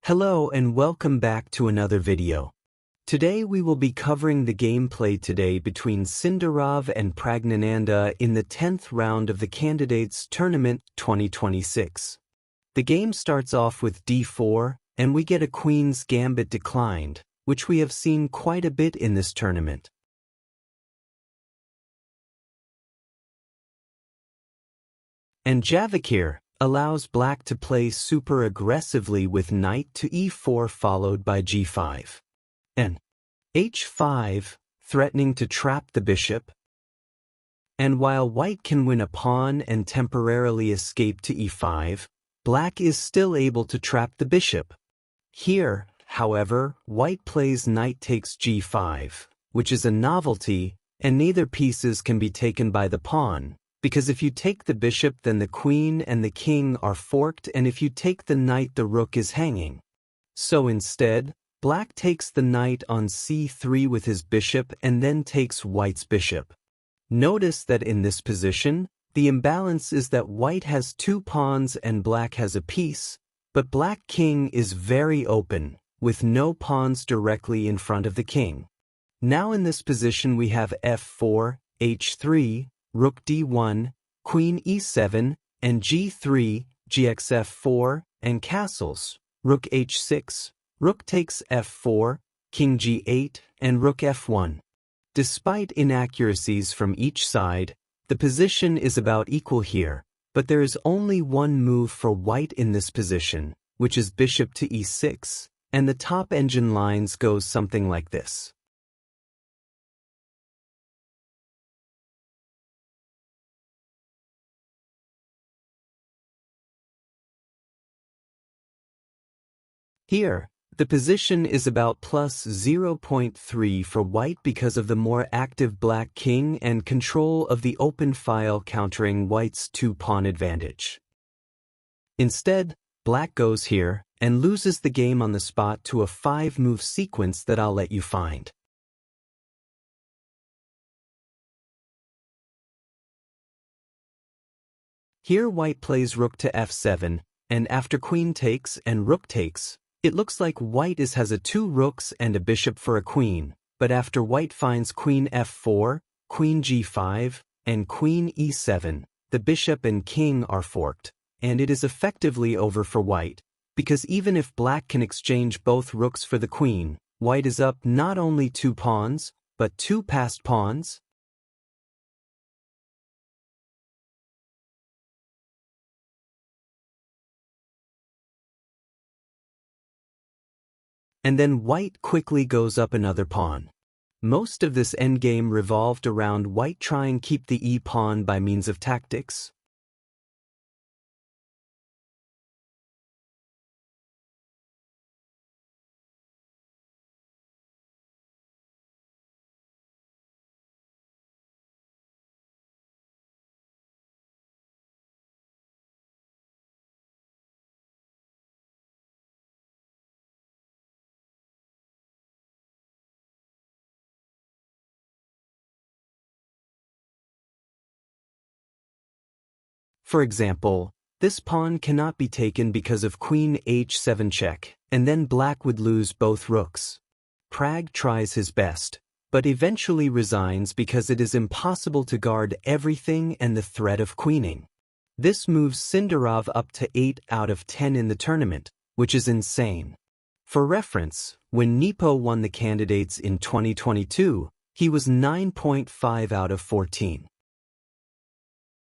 Hello and welcome back to another video. Today we will be covering the gameplay today between Sindarov and Praggnanandhaa in the 10th round of the Candidates Tournament 2026. The game starts off with d4, and we get a queen's gambit declined, which we have seen quite a bit in this tournament. And Javikir allows black to play super aggressively with knight to e4 followed by g5. And h5, threatening to trap the bishop. And while white can win a pawn and temporarily escape to e5, black is still able to trap the bishop. Here, however, white plays knight takes g5, which is a novelty, and neither pieces can be taken by the pawn, because if you take the bishop then the queen and the king are forked, and if you take the knight the rook is hanging. So instead, black takes the knight on c3 with his bishop and then takes white's bishop. Notice that in this position, the imbalance is that white has two pawns and black has a piece, but black king is very open, with no pawns directly in front of the king. Now in this position we have f4, h3, rook d1, queen e7, and g3, gxf4, and castles, rook h6, rook takes f4, king g8, and rook f1. Despite inaccuracies from each side, the position is about equal here, but there is only one move for white in this position, which is bishop to e6, and the top engine lines goes something like this. Here, the position is about plus 0.3 for white because of the more active black king and control of the open file countering white's two-pawn advantage. Instead, black goes here and loses the game on the spot to a 5-move sequence that I'll let you find. Here white plays rook to f7, and after queen takes and rook takes, it looks like white has a 2 rooks and a bishop for a queen, but after white finds queen f4, queen g5, and queen e7, the bishop and king are forked, and it is effectively over for white, because even if black can exchange both rooks for the queen, white is up not only 2 pawns, but 2 passed pawns. And then white quickly goes up another pawn. Most of this endgame revolved around white trying to keep the e-pawn by means of tactics. For example, this pawn cannot be taken because of queen h7 check, and then black would lose both rooks. Pragg tries his best, but eventually resigns because it is impossible to guard everything and the threat of queening. This moves Sindarov up to 8 out of 10 in the tournament, which is insane. For reference, when Nepo won the Candidates in 2022, he was 9.5 out of 14.